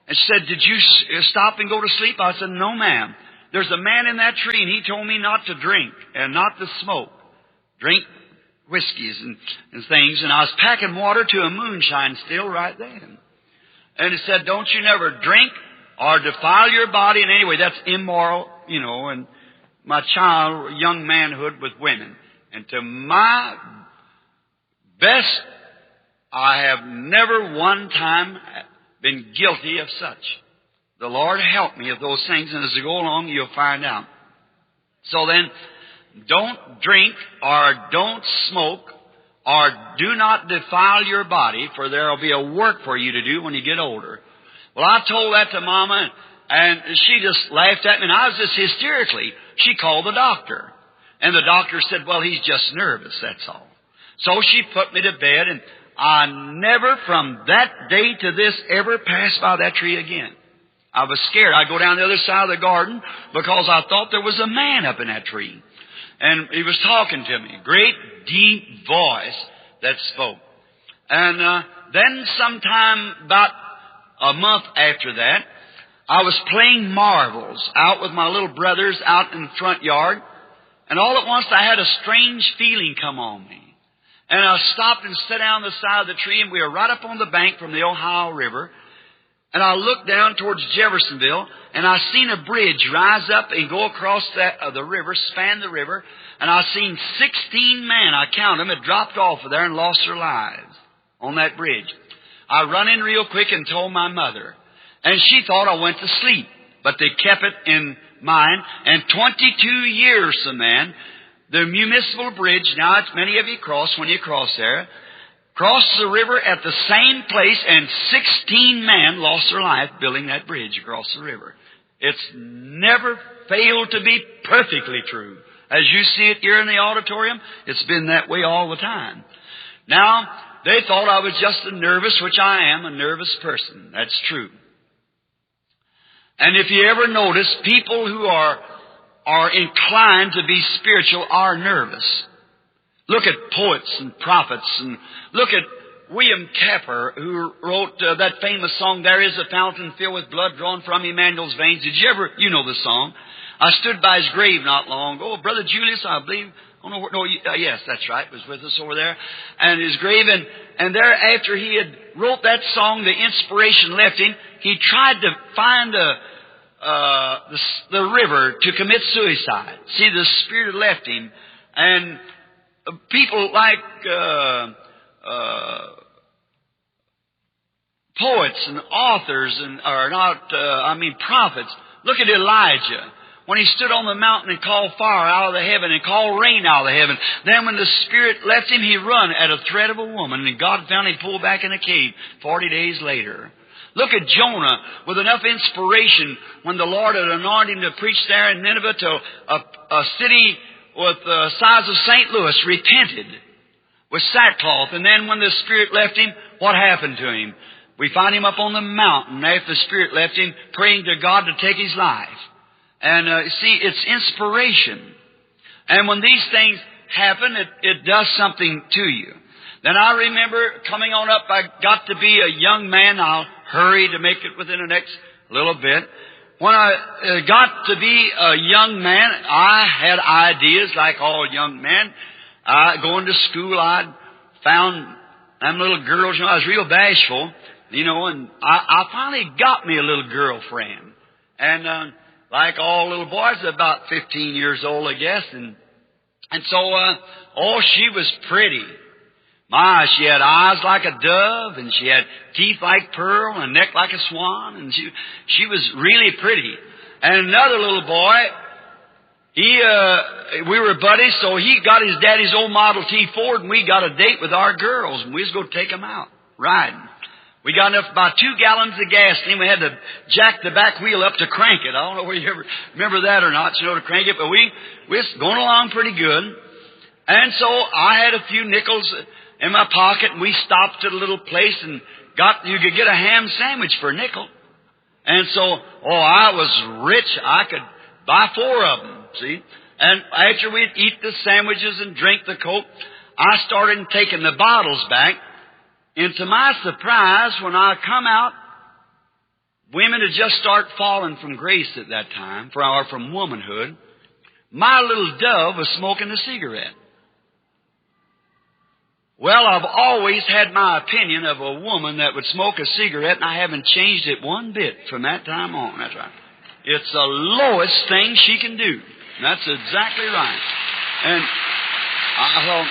And she said, did you stop and go to sleep? I said, no, ma'am. There's a man in that tree, and he told me not to drink and not to smoke. Drink whiskeys and things. And I was packing water to a moonshine still right then. And he said, don't you never drink or defile your body in any way. That's immoral, you know, and my young manhood with women. And to my best, I have never one time been guilty of such. The Lord help me of those things, and as you go along, you'll find out. So then, don't drink or don't smoke or do not defile your body, for there will be a work for you to do when you get older. Well, I told that to Mama, and she just laughed at me, and I was just hysterically. She called the doctor. And the doctor said, well, he's just nervous, that's all. So she put me to bed, and I never from that day to this ever passed by that tree again. I was scared. I'd go down the other side of the garden because I thought there was a man up in that tree. And he was talking to me. Great, deep voice that spoke. And then sometime about a month after that, I was playing marbles out with my little brothers out in the front yard. And all at once I had a strange feeling come on me. And I stopped and sat down on the side of the tree, and we were right up on the bank from the Ohio River. And I looked down towards Jeffersonville, and I seen a bridge rise up and go across the river, span the river. And I seen 16 men, I counted them, had dropped off of there and lost their lives on that bridge. I run in real quick and told my mother. And she thought I went to sleep, but they kept it in mind. And 22 years, the municipal bridge, now it's many of you cross when you cross there, crossed the river at the same place, and 16 men lost their life building that bridge across the river. It's never failed to be perfectly true. As you see it here in the auditorium, it's been that way all the time. Now, they thought I was just a nervous, which I am, a nervous person. That's true. And if you ever notice, people who are inclined to be spiritual are nervous. Look at poets and prophets, and look at William Capper, who wrote that famous song, There is a Fountain Filled with Blood Drawn from Emmanuel's Veins. Did you ever, you know the song? I stood by his grave not long ago. Brother Julius, I believe, yes, that's right, was with us over there. And his grave, and there after he had wrote that song, the inspiration left him. He tried to find the river to commit suicide. See, the Spirit had left him. And people like poets and authors prophets. Look at Elijah. When he stood on the mountain and called fire out of the heaven and called rain out of the heaven. Then when the Spirit left him, he run at a threat of a woman. And God found him pulled back in a cave 40 days later. Look at Jonah with enough inspiration when the Lord had anointed him to preach there in Nineveh to a city with the size of St. Louis, repented with sackcloth. And then when the Spirit left him, what happened to him? We find him up on the mountain after the Spirit left him, praying to God to take his life. And see, it's inspiration. And when these things happen, it does something to you. Then I remember coming on up, I got to be a young man. I'll hurry to make it within the next little bit. When I got to be a young man, I had ideas like all young men. Going to school, I found them little girls. I was real bashful, and I finally got me a little girlfriend. And like all little boys, about 15 years old, I guess. And so, she was pretty. She had eyes like a dove, and she had teeth like pearl, and a neck like a swan, and she was really pretty. And another little boy, we were buddies, so he got his daddy's old Model T Ford, and we got a date with our girls, and we was going to take them out riding. We got enough, about 2 gallons of gas, and we had to jack the back wheel up to crank it. I don't know whether you ever remember that or not, to crank it, but we was going along pretty good. And so I had a few nickels in my pocket, and we stopped at a little place and you could get a ham sandwich for a nickel. And so, I was rich. I could buy 4 of them, see. And after we'd eat the sandwiches and drink the Coke, I started taking the bottles back. And to my surprise, when I come out, women had just started falling from grace at that time, or from womanhood. My little dove was smoking a cigarette. Well, I've always had my opinion of a woman that would smoke a cigarette, and I haven't changed it one bit from that time on. That's right. It's the lowest thing she can do. That's exactly right. And I thought,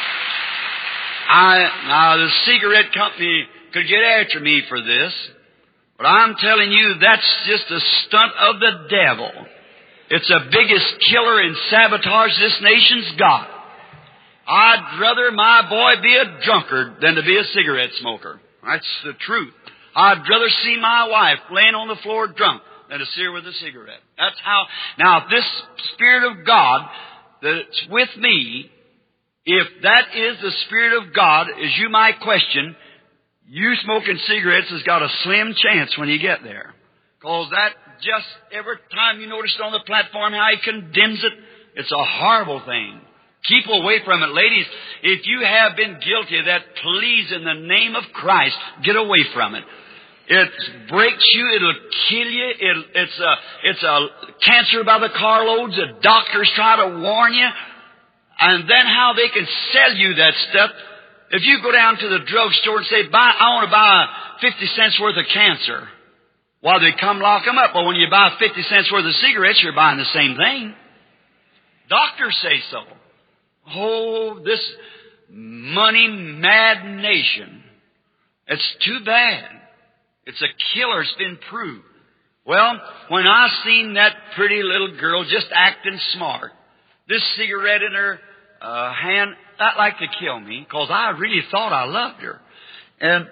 now the cigarette company could get after me for this, but I'm telling you, that's just a stunt of the devil. It's the biggest killer and sabotage this nation's got. I'd rather my boy be a drunkard than to be a cigarette smoker. That's the truth. I'd rather see my wife laying on the floor drunk than to see her with a cigarette. That's how. Now, if this Spirit of God that's with me, if that is the Spirit of God, as you might question, you smoking cigarettes has got a slim chance when you get there. Because that just every time you notice it on the platform how he condemns it, it's a horrible thing. Keep away from it, ladies. If you have been guilty of that, please, in the name of Christ, get away from it. It breaks you. It'll kill you. It's a cancer by the carloads. The doctors try to warn you. And then how they can sell you that stuff. If you go down to the drugstore and say, I want to buy 50 cents worth of cancer. Well, they come lock them up. But when you buy 50 cents worth of cigarettes, you're buying the same thing. Doctors say so. Oh, this money-mad nation. It's too bad. It's a killer. It's been proved. Well, when I seen that pretty little girl just acting smart, this cigarette in her hand, that like to kill me, because I really thought I loved her. And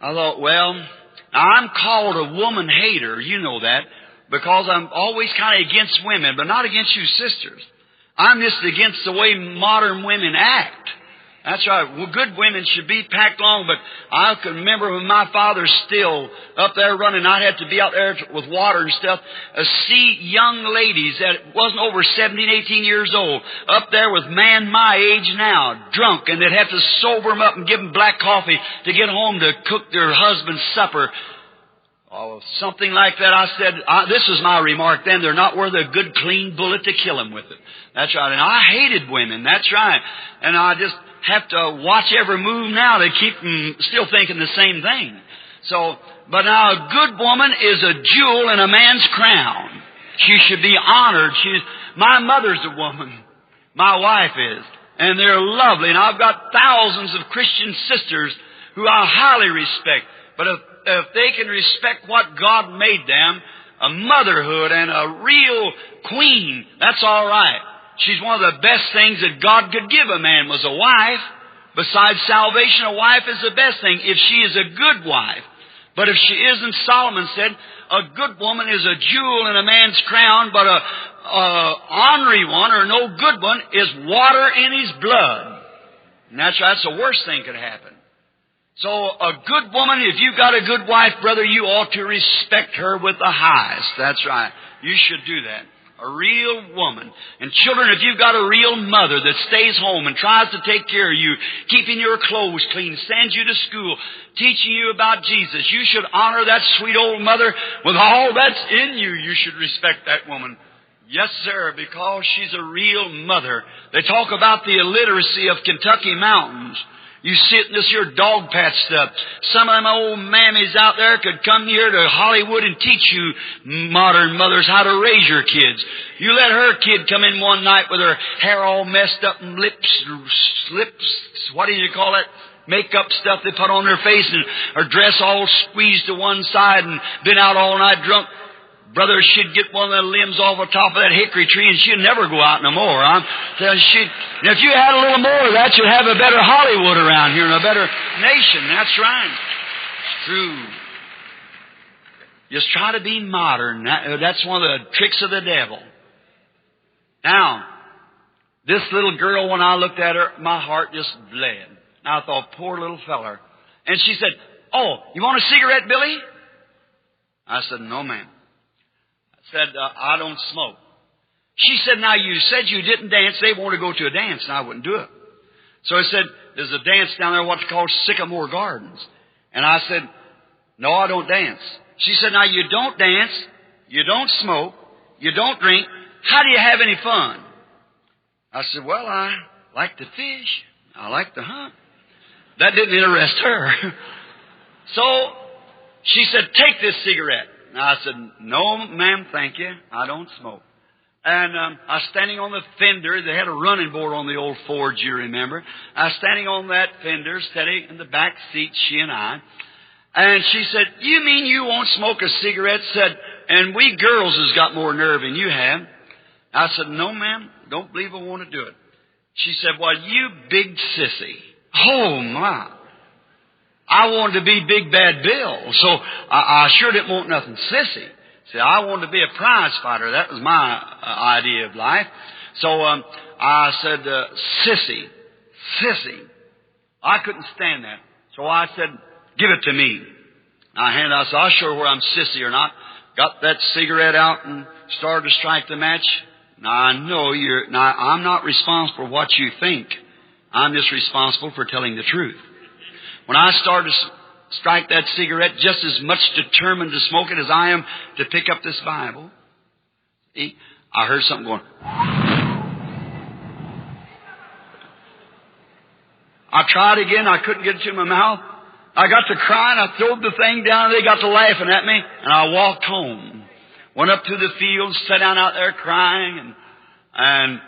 I thought, well, now I'm called a woman hater, you know that, because I'm always kind of against women, but not against you sisters. I'm just against the way modern women act. That's right. Well, good women should be packed along, but I can remember when my father's still up there running, I'd have to be out there with water and stuff, see young ladies that wasn't over 17, 18 years old, up there with man my age now, drunk, and they'd have to sober them up and give them black coffee to get home to cook their husband's supper. Oh, something like that. I said, this was my remark then, they're not worth a good clean bullet to kill them with it. That's right. And I hated women. That's right. And I just have to watch every move now to keep them still thinking the same thing. So, but now a good woman is a jewel in a man's crown. She should be honored. My mother's a woman. My wife is. And they're lovely. And I've got thousands of Christian sisters who I highly respect. But if they can respect what God made them, a motherhood and a real queen, that's all right. She's one of the best things that God could give a man was a wife. Besides salvation, a wife is the best thing if she is a good wife. But if she isn't, Solomon said, a good woman is a jewel in a man's crown, but a ornery one or no good one is water in his blood. And that's right, that's the worst thing could happen. So a good woman, if you've got a good wife, brother, you ought to respect her with the highest. That's right. You should do that. A real woman. And children, if you've got a real mother that stays home and tries to take care of you, keeping your clothes clean, sends you to school, teaching you about Jesus, you should honor that sweet old mother with all that's in you. You should respect that woman. Yes, sir, because she's a real mother. They talk about the illiteracy of Kentucky mountains. You sit in this here dog patch stuff. Some of them old mammies out there could come here to Hollywood and teach you modern mothers how to raise your kids. You let her kid come in one night with her hair all messed up and lips, what do you call it? Makeup stuff they put on their face and her dress all squeezed to one side and been out all night drunk. Brother, she'd get one of the limbs off the top of that hickory tree and she'd never go out no more. If you had a little more of that, you'd have a better Hollywood around here and a better nation. That's right. It's true. Just try to be modern. That's one of the tricks of the devil. Now, this little girl, when I looked at her, my heart just bled. I thought, poor little feller. And she said, "Oh, you want a cigarette, Billy?" I said, "No, ma'am." Said, "I don't smoke." She said, "Now, you said you didn't dance. They want to go to a dance, and I wouldn't do it." So I said, "There's a dance down there, what's called Sycamore Gardens." And I said, "No, I don't dance." She said, now you don't dance, you don't smoke, you don't drink. How do you have any fun? I said, well, I like to fish. I like to hunt. That didn't interest her. So she said, take this cigarette. And I said, no, ma'am, thank you. I don't smoke. And I was standing on the fender. They had a running board on the old Ford, you remember. I was standing on that fender, steady in the back seat, she and I. And she said, you mean you won't smoke a cigarette? Said, and we girls has got more nerve than you have. I said, no, ma'am, don't believe I want to do it. She said, well, you big sissy. Oh, my. I wanted to be Big Bad Bill, so I sure didn't want nothing sissy. See, I wanted to be a prize fighter. That was my idea of life. So I said, sissy. I couldn't stand that. So I said, give it to me. I said, I'll show her where I'm sissy or not. Got that cigarette out and started to strike the match. Now, I'm not responsible for what you think. I'm just responsible for telling the truth. When I started to strike that cigarette, just as much determined to smoke it as I am to pick up this Bible, I heard something going. I tried again. I couldn't get it to my mouth. I got to crying. I threw the thing down. They got to laughing at me. And I walked home. Went up to the field, sat down out there crying. And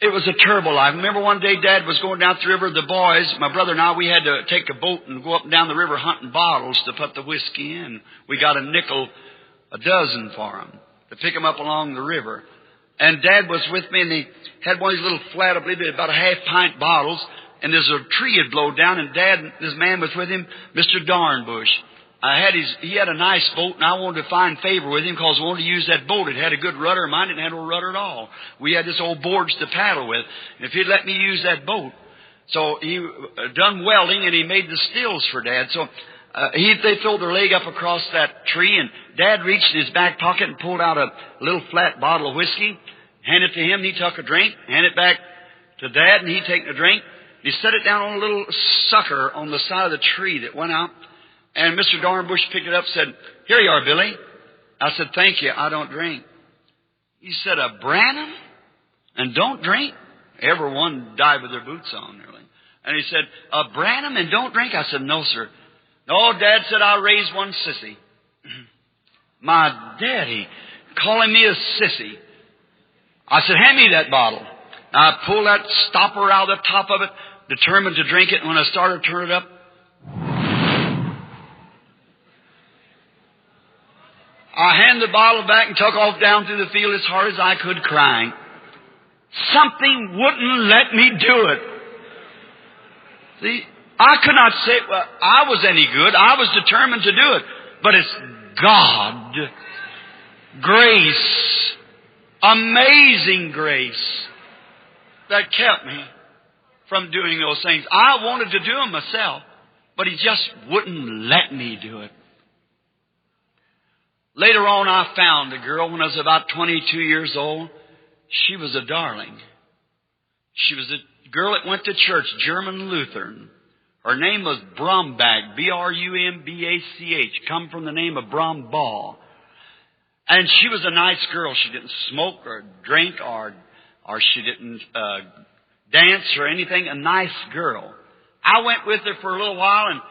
it was a terrible life. I remember one day Dad was going down the river. The boys, my brother and I, we had to take a boat and go up and down the river hunting bottles to put the whiskey in. We got a nickel a dozen for them to pick them up along the river. And Dad was with me, and he had one of these little flat, I believe, about a half-pint bottles. And there's a tree had blown down, and Dad, this man was with him, Mr. Darnbush. He had a nice boat, and I wanted to find favor with him because I wanted to use that boat. It had a good rudder. Mine didn't have no rudder at all. We had this old boards to paddle with. And if he'd let me use that boat. So he done welding, and he made the stills for Dad. So they threw their leg up across that tree, and Dad reached in his back pocket and pulled out a little flat bottle of whiskey, handed it to him, and he took a drink, handed it back to Dad, and he taken a drink. He set it down on a little sucker on the side of the tree that went out. And Mr. Darnbush picked it up and said, here you are, Billy. I said, thank you, I don't drink. He said, a Branham and don't drink? Everyone died with their boots on, nearly. And he said, a Branham and don't drink? I said, no, sir. No, Dad said, I'll raise one sissy. My daddy calling me a sissy. I said, hand me that bottle. I pulled that stopper out of the top of it, determined to drink it. And when I started to turn it up, I handed the bottle back and took off down through the field as hard as I could, crying. Something wouldn't let me do it. See, I could not say, well, I was any good. I was determined to do it. But it's God. Grace. Amazing grace that kept me from doing those things. I wanted to do them myself, but He just wouldn't let me do it. Later on, I found a girl when I was about 22 years old. She was a darling. She was a girl that went to church, German Lutheran. Her name was Brombach, B-R-U-M-B-A-C-H, come from the name of Brombach. And she was a nice girl. She didn't smoke or drink or she didn't dance or anything. A nice girl. I went with her for a little while, and